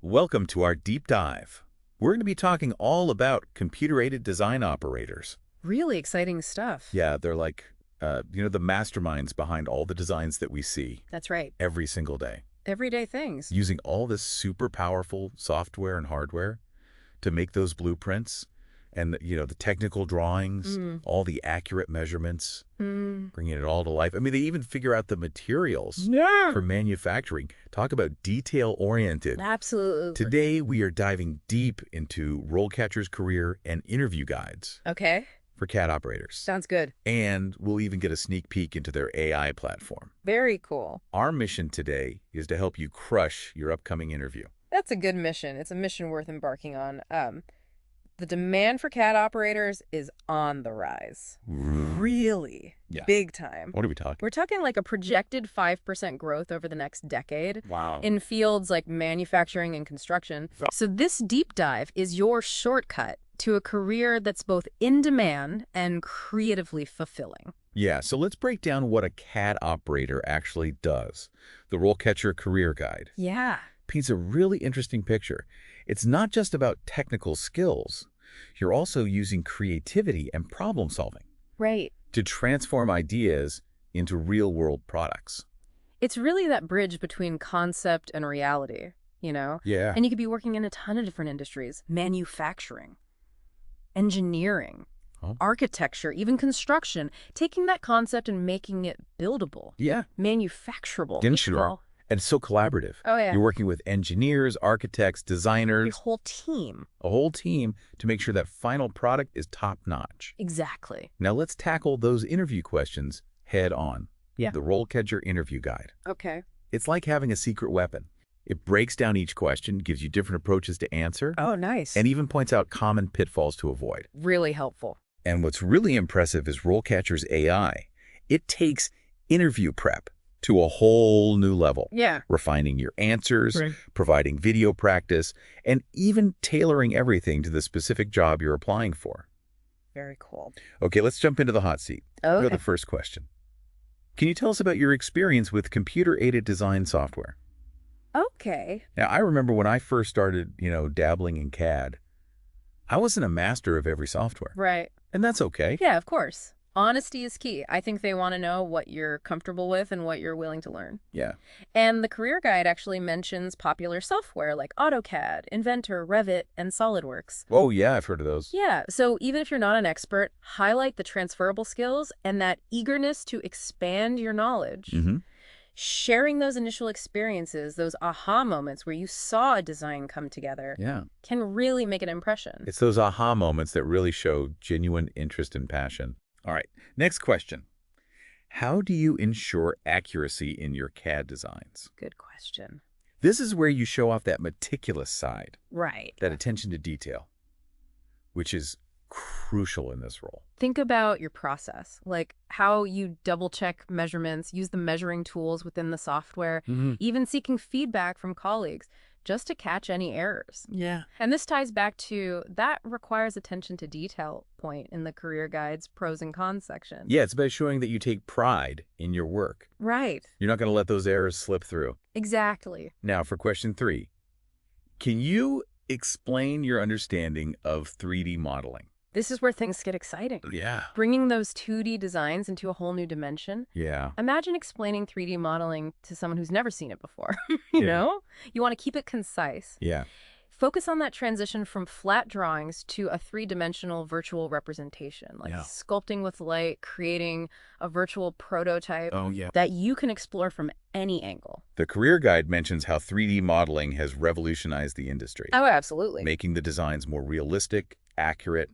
Welcome to our deep dive. We're going to be talking all about computer-aided design operators. Really exciting stuff. Yeah, they're like, the masterminds behind all the designs that we see That's right. every single day. Everyday things. Using all this super powerful software and hardware to make those blueprints and, the technical drawings, all the accurate measurements, bringing it all to life. I mean, they even figure out the materials for manufacturing. Talk about detail-oriented. Absolutely. Today, we are diving deep into RoleCatcher's career and interview guides Okay. for CAD operators. Sounds good. And we'll even get a sneak peek into their AI platform. Very cool. Our mission today is to help you crush your upcoming interview. That's a good mission. It's a mission worth embarking on. The demand for CAD operators is on the rise. Really? Yeah. Big time. What are we talking? We're talking like a projected 5% growth over the next decade. Wow. In fields like manufacturing and construction. So this deep dive is your shortcut to a career that's both in demand and creatively fulfilling. Yeah, so let's break down what a CAD operator actually does. The RoleCatcher Career Guide Yeah. paints a really interesting picture. It's not just about technical skills. You're also using creativity and problem solving Right. to transform ideas into real-world products. It's really that bridge between concept and reality, Yeah. And you could be working in a ton of different industries. Manufacturing, engineering, architecture, even construction. Taking that concept and making it buildable. Yeah. Manufacturable. Sure. And it's so collaborative. Oh, yeah. You're working with engineers, architects, designers. Your whole team. A whole team to make sure that final product is top-notch. Exactly. Now let's tackle those interview questions head on. Yeah. The RoleCatcher Interview Guide. Okay. It's like having a secret weapon. It breaks down each question, gives you different approaches to answer, Oh, nice. and even points out common pitfalls to avoid. Really helpful. And what's really impressive is RoleCatcher's AI. It takes interview prep to a whole new level. Yeah. Refining your answers, Right. providing video practice, and even tailoring everything to the specific job you're applying for. Very cool. Okay, let's jump into the hot seat. Go to Okay. the first question. Can you tell us about your experience with computer-aided design software? Okay. Now, I remember when I first started, dabbling in CAD, I wasn't a master of every software. Right. And that's okay. Yeah, of course. Honesty is key. I think they want to know what you're comfortable with and what you're willing to learn. Yeah. And the career guide actually mentions popular software like AutoCAD, Inventor, Revit, and SolidWorks. Oh, yeah, I've heard of those. Yeah, so even if you're not an expert, highlight the transferable skills and that eagerness to expand your knowledge. Sharing those initial experiences, those aha moments where you saw a design come together, Yeah. can really make an impression. It's those aha moments that really show genuine interest and passion. All right, next question. How do you ensure accuracy in your CAD designs? Good question. This is where you show off that meticulous side, Right. that attention to detail, which is crucial in this role. Think about your process, like how you double-check measurements, use the measuring tools within the software, even seeking feedback from colleagues just to catch any errors. Yeah. And this ties back to that requires attention to detail point in the career guide's pros and cons section. Yeah, it's about showing that you take pride in your work. Right. You're not going to let those errors slip through. Exactly. Now, for question 3, can you explain your understanding of 3D modeling? This is where things get exciting. Yeah. Bringing those 2D designs into a whole new dimension. Yeah. Imagine explaining 3D modeling to someone who's never seen it before. You know? You want to keep it concise. Yeah. Focus on that transition from flat drawings to a 3-dimensional virtual representation, like sculpting with light, creating a virtual prototype that you can explore from any angle. The career guide mentions how 3D modeling has revolutionized the industry. Oh, absolutely. Making the designs more realistic, accurate,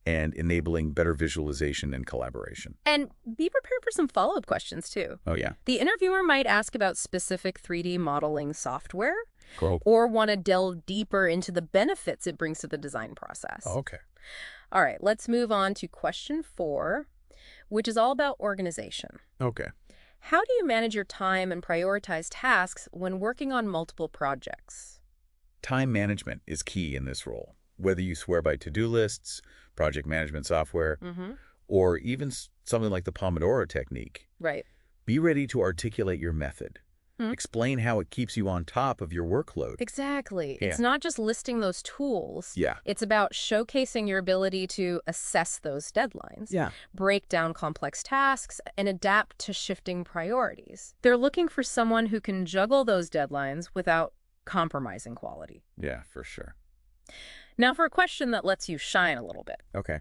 and enabling better visualization and collaboration. And be prepared for some follow-up questions, too. Oh, yeah. The interviewer might ask about specific 3D modeling software Cool. or want to delve deeper into the benefits it brings to the design process. Okay. All right, let's move on to question 4, which is all about organization. Okay. How do you manage your time and prioritize tasks when working on multiple projects? Time management is key in this role. Whether you swear by to-do lists, project management software, or even something like the Pomodoro technique, Right. be ready to articulate your method. Explain how it keeps you on top of your workload. Exactly. Yeah. It's not just listing those tools. Yeah. It's about showcasing your ability to assess those deadlines, break down complex tasks, and adapt to shifting priorities. They're looking for someone who can juggle those deadlines without compromising quality. Yeah, for sure. Now for a question that lets you shine a little bit. Okay.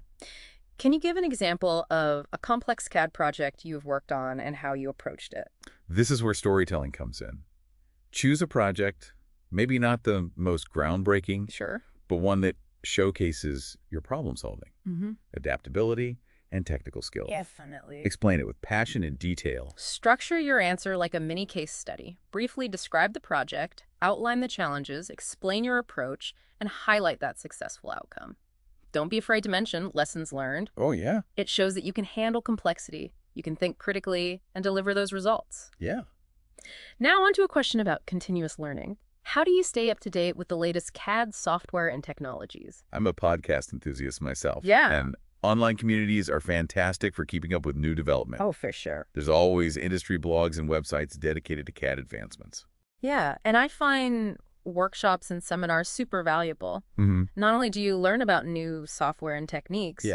Can you give an example of a complex CAD project you've worked on and how you approached it? This is where storytelling comes in. Choose a project, maybe not the most groundbreaking, Sure. but one that showcases your problem solving, adaptability, and technical skills. Definitely. Explain it with passion and detail. Structure your answer like a mini case study. Briefly describe the project, outline the challenges, explain your approach, and highlight that successful outcome. Don't be afraid to mention lessons learned. Oh, yeah. It shows that you can handle complexity, you can think critically, and deliver those results. Yeah. Now on to a question about continuous learning. How do you stay up to date with the latest CAD software and technologies? I'm a podcast enthusiast myself. Yeah. And online communities are fantastic for keeping up with new development. Oh, for sure. There's always industry blogs and websites dedicated to CAD advancements. Yeah, and I find workshops and seminars super valuable. Not only do you learn about new software and techniques,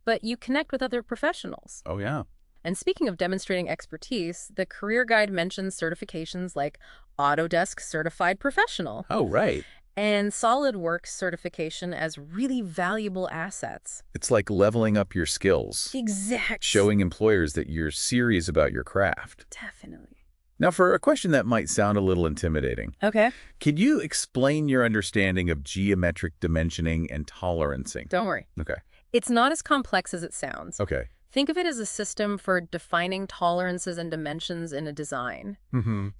but you connect with other professionals. Oh, yeah. And speaking of demonstrating expertise, the career guide mentions certifications like Autodesk Certified Professional. Oh, right. And SolidWorks certification as really valuable assets. It's like leveling up your skills. Exactly. Showing employers that you're serious about your craft. Definitely. Now, for a question that might sound a little intimidating, Okay. could you explain your understanding of geometric dimensioning and tolerancing? Don't worry. Okay. It's not as complex as it sounds. Okay. Think of it as a system for defining tolerances and dimensions in a design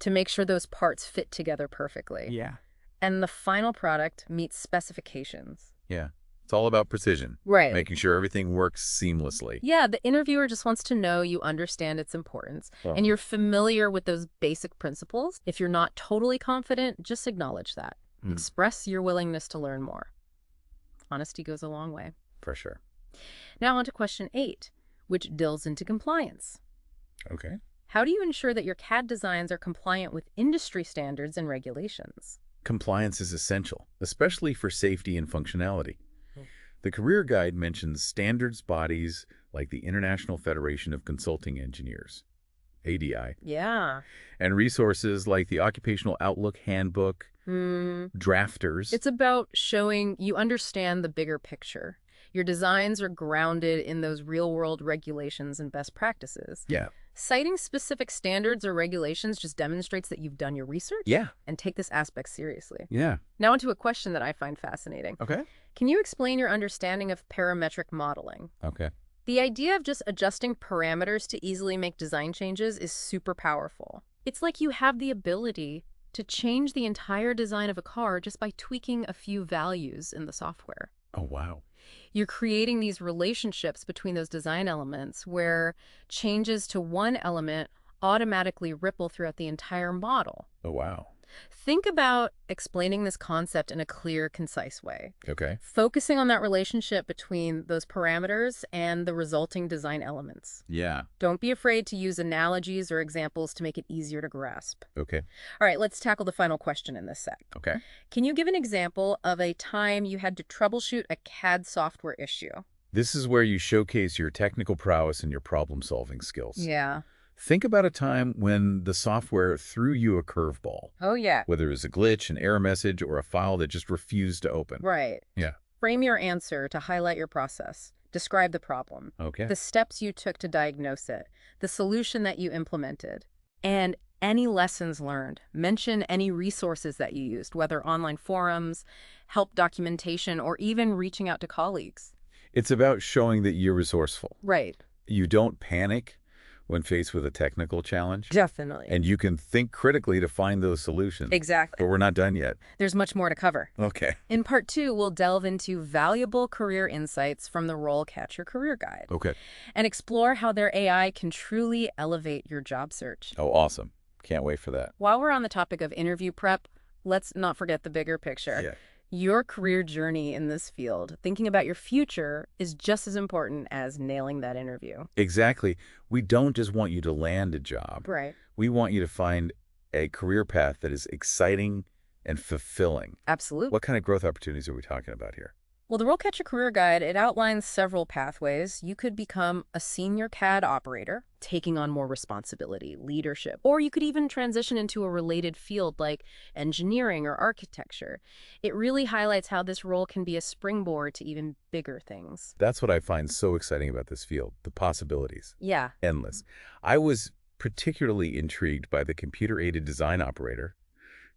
to make sure those parts fit together perfectly. Yeah. And the final product meets specifications. Yeah. It's all about precision. Right. Making sure everything works seamlessly. Yeah, the interviewer just wants to know you understand its importance and you're familiar with those basic principles. If you're not totally confident, just acknowledge that. Express your willingness to learn more. Honesty goes a long way. For sure. Now on to question 8, which delves into compliance. Okay. How do you ensure that your CAD designs are compliant with industry standards and regulations? Compliance is essential, especially for safety and functionality. The career guide mentions standards bodies like the International Federation of Consulting Engineers, ADI, Yeah. and resources like the Occupational Outlook Handbook, drafters. It's about showing you understand the bigger picture. Your designs are grounded in those real-world regulations and best practices. Yeah. Citing specific standards or regulations just demonstrates that you've done your research and take this aspect seriously. Yeah. Now onto a question that I find fascinating. Okay. Can you explain your understanding of parametric modeling? Okay. The idea of just adjusting parameters to easily make design changes is super powerful. It's like you have the ability to change the entire design of a car just by tweaking a few values in the software. Oh, wow. You're creating these relationships between those design elements where changes to one element automatically ripple throughout the entire model. Oh, wow. Think about explaining this concept in a clear, concise way. Okay. Focusing on that relationship between those parameters and the resulting design elements. Yeah. Don't be afraid to use analogies or examples to make it easier to grasp. Okay. All right, let's tackle the final question in this set. Okay. Can you give an example of a time you had to troubleshoot a CAD software issue? This is where you showcase your technical prowess and your problem-solving skills. Yeah. Think about a time when the software threw you a curveball. Oh, yeah. Whether it was a glitch, an error message, or a file that just refused to open. Right. Yeah. Frame your answer to highlight your process. Describe the problem. Okay. The steps you took to diagnose it. The solution that you implemented. And any lessons learned. Mention any resources that you used, whether online forums, help documentation, or even reaching out to colleagues. It's about showing that you're resourceful. Right. You don't panic when faced with a technical challenge. Definitely. And you can think critically to find those solutions. Exactly. But we're not done yet. There's much more to cover. Okay. In part 2, we'll delve into valuable career insights from the RoleCatcher Career Guide. Okay. And explore how their AI can truly elevate your job search. Oh, awesome. Can't wait for that. While we're on the topic of interview prep, let's not forget the bigger picture. Yeah. Your career journey in this field, thinking about your future, is just as important as nailing that interview. Exactly. We don't just want you to land a job. Right. We want you to find a career path that is exciting and fulfilling. Absolutely. What kind of growth opportunities are we talking about here? Well, the RoleCatcher Career Guide, it outlines several pathways. You could become a senior CAD operator, taking on more responsibility, leadership, or you could even transition into a related field like engineering or architecture. It really highlights how this role can be a springboard to even bigger things. That's what I find so exciting about this field, the possibilities. Yeah. Endless. I was particularly intrigued by the computer-aided design operator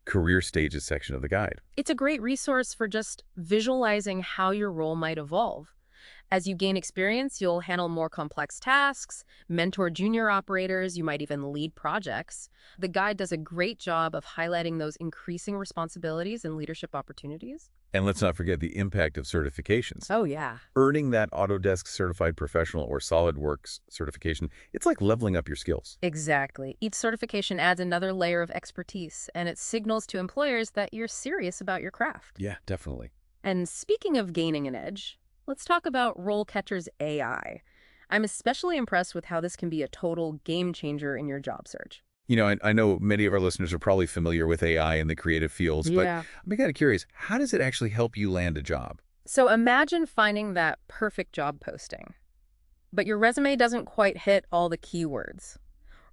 career stages section of the guide. It's a great resource for just visualizing how your role might evolve. As you gain experience, you'll handle more complex tasks, mentor junior operators, you might even lead projects. The guide does a great job of highlighting those increasing responsibilities and leadership opportunities. And let's not forget the impact of certifications. Oh, yeah. Earning that Autodesk Certified Professional or SolidWorks certification, it's like leveling up your skills. Exactly. Each certification adds another layer of expertise, and it signals to employers that you're serious about your craft. Yeah, definitely. And speaking of gaining an edge, let's talk about RoleCatcher's AI. I'm especially impressed with how this can be a total game changer in your job search. You know, I know many of our listeners are probably familiar with AI in the creative fields, but I'm kind of curious, how does it actually help you land a job? So imagine finding that perfect job posting, but your resume doesn't quite hit all the keywords.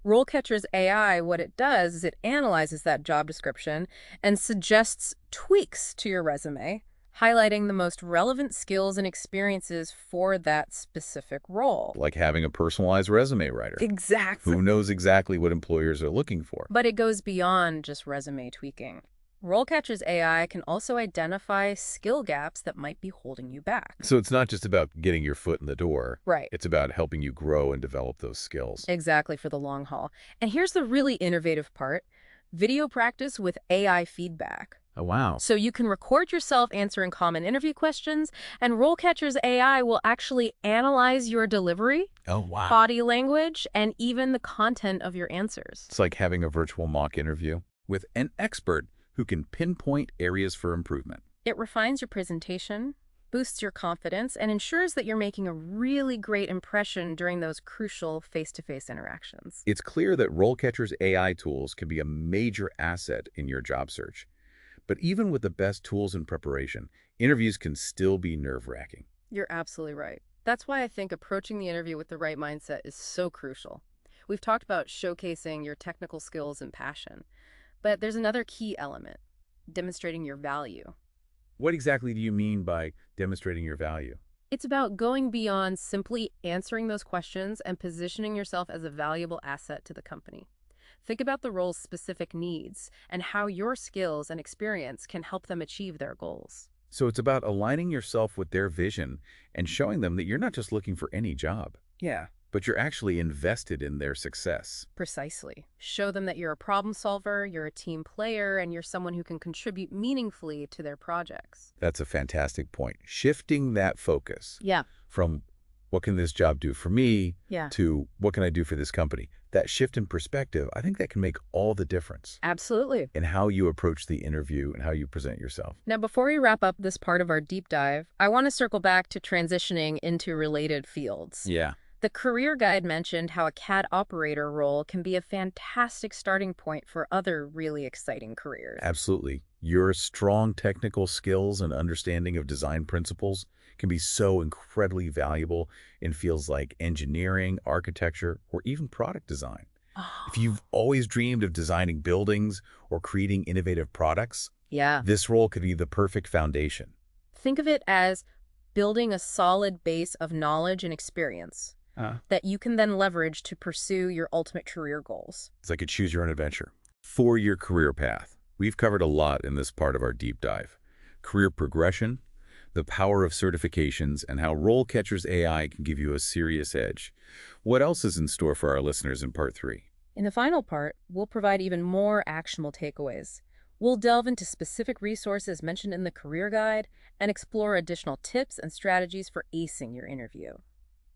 RoleCatcher's AI, what it does is it analyzes that job description and suggests tweaks to your resume, highlighting the most relevant skills and experiences for that specific role. Like having a personalized resume writer. Exactly. Who knows exactly what employers are looking for. But it goes beyond just resume tweaking. RoleCatcher's AI can also identify skill gaps that might be holding you back. So it's not just about getting your foot in the door. Right. It's about helping you grow and develop those skills. Exactly, for the long haul. And here's the really innovative part: video practice with AI feedback. Oh, wow. So you can record yourself answering common interview questions, and RoleCatcher's AI will actually analyze your delivery, Oh, wow. body language, and even the content of your answers. It's like having a virtual mock interview with an expert who can pinpoint areas for improvement. It refines your presentation, boosts your confidence, and ensures that you're making a really great impression during those crucial face-to-face interactions. It's clear that RoleCatcher's AI tools can be a major asset in your job search. But even with the best tools and preparation, interviews can still be nerve-wracking. You're absolutely right. That's why I think approaching the interview with the right mindset is so crucial. We've talked about showcasing your technical skills and passion, but there's another key element: demonstrating your value. What exactly do you mean by demonstrating your value? It's about going beyond simply answering those questions and positioning yourself as a valuable asset to the company. Think about the role's specific needs and how your skills and experience can help them achieve their goals. So it's about aligning yourself with their vision and showing them that you're not just looking for any job, but you're actually invested in their success. Precisely. Show them that you're a problem solver, you're a team player, and you're someone who can contribute meaningfully to their projects. That's a fantastic point. Shifting that focus from what can this job do for me to what can I do for this company. That shift in perspective, I think that can make all the difference Absolutely. in how you approach the interview and how you present yourself. Now, before we wrap up this part of our deep dive, I want to circle back to transitioning into related fields. Yeah. The career guide mentioned how a CAD operator role can be a fantastic starting point for other really exciting careers. Absolutely. Your strong technical skills and understanding of design principles can be so incredibly valuable in fields like engineering, architecture, or even product design. If you've always dreamed of designing buildings or creating innovative products, this role could be the perfect foundation. Think of it as building a solid base of knowledge and experience that you can then leverage to pursue your ultimate career goals. It's like a choose your own adventure. For your career path, we've covered a lot in this part of our deep dive: career progression, the power of certifications, and how RoleCatcher's AI can give you a serious edge. What else is in store for our listeners in part 3? In the final part, we'll provide even more actionable takeaways. We'll delve into specific resources mentioned in the career guide and explore additional tips and strategies for acing your interview.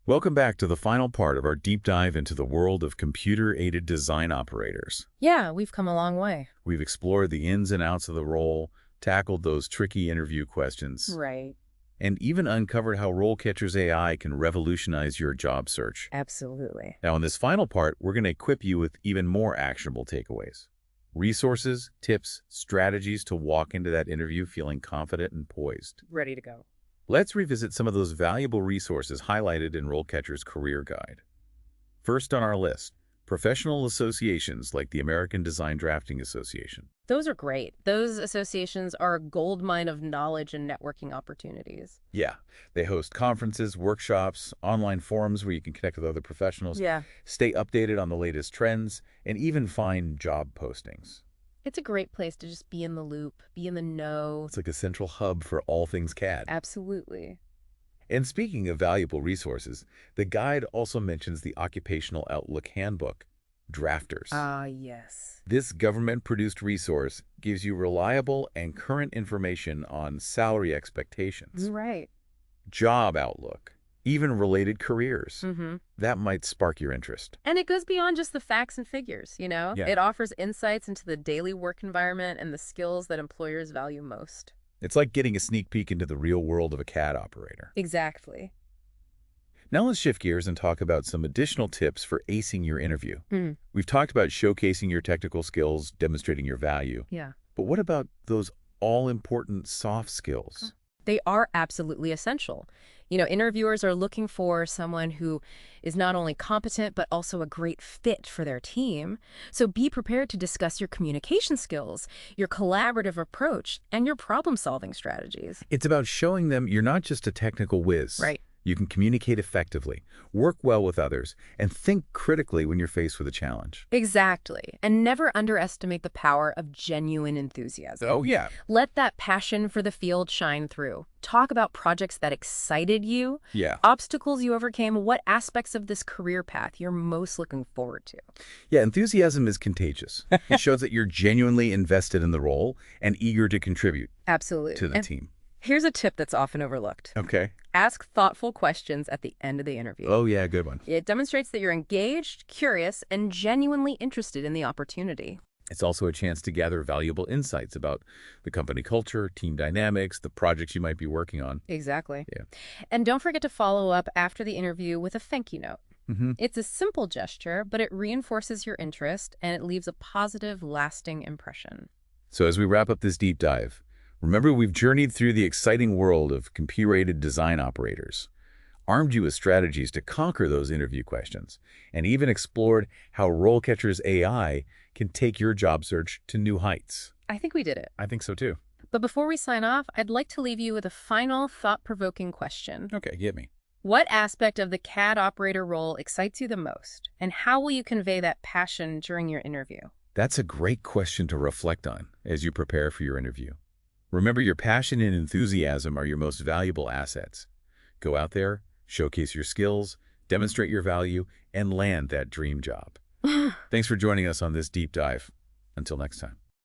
Welcome back to the final part of our deep dive into the world of computer-aided design operators. Yeah, we've come a long way. We've explored the ins and outs of the role, tackled those tricky interview questions, Right. and even uncovered how RoleCatcher's AI can revolutionize your job search. Absolutely. Now, in this final part, we're going to equip you with even more actionable takeaways. Resources, tips, strategies to walk into that interview feeling confident and poised. Ready to go. Let's revisit some of those valuable resources highlighted in RoleCatcher's Career Guide. First on our list, professional associations like the American Design Drafting Association. Those are great. Those associations are a goldmine of knowledge and networking opportunities. Yeah, they host conferences, workshops, online forums where you can connect with other professionals, Yeah. stay updated on the latest trends, and even find job postings. It's a great place to just be in the loop, be in the know. It's like a central hub for all things CAD. Absolutely. And speaking of valuable resources, the guide also mentions the Occupational Outlook Handbook, Drafters. Ah, yes. This government-produced resource gives you reliable and current information on salary expectations, Right. job outlook, even related careers. Mm-hmm. That might spark your interest. And it goes beyond just the facts and figures, you know? Yeah. It offers insights into the daily work environment and the skills that employers value most. It's like getting a sneak peek into the real world of a CAD operator. Exactly. Now let's shift gears and talk about some additional tips for acing your interview. Mm. We've talked about showcasing your technical skills, demonstrating your value. Yeah. But what about those all-important soft skills? They are absolutely essential. You know, interviewers are looking for someone who is not only competent, but also a great fit for their team. So be prepared to discuss your communication skills, your collaborative approach, and your problem-solving strategies. It's about showing them you're not just a technical whiz. Right. You can communicate effectively, work well with others, and think critically when you're faced with a challenge. Exactly. And never underestimate the power of genuine enthusiasm. Oh, yeah. Let that passion for the field shine through. Talk about projects that excited you, Yeah. obstacles you overcame, what aspects of this career path you're most looking forward to. Yeah, enthusiasm is contagious. It shows that you're genuinely invested in the role and eager to contribute Absolutely. to the And team. here's a tip that's often overlooked. Okay. Ask thoughtful questions at the end of the interview. Oh, yeah, good one. It demonstrates that you're engaged, curious, and genuinely interested in the opportunity. It's also a chance to gather valuable insights about the company culture, team dynamics, the projects you might be working on. Exactly. Yeah. And don't forget to follow up after the interview with a thank you note. Mm-hmm. It's a simple gesture, but it reinforces your interest and it leaves a positive, lasting impression. So as we wrap up this deep dive, remember we've journeyed through the exciting world of computer-aided design operators, armed you with strategies to conquer those interview questions, and even explored how RoleCatcher's AI can take your job search to new heights. I think we did it. I think so too. But before we sign off, I'd like to leave you with a final thought-provoking question. Okay, get me. What aspect of the CAD operator role excites you the most, and how will you convey that passion during your interview? That's a great question to reflect on as you prepare for your interview. Remember, your passion and enthusiasm are your most valuable assets. Go out there, showcase your skills, demonstrate your value, and land that dream job. Thanks for joining us on this deep dive. Until next time.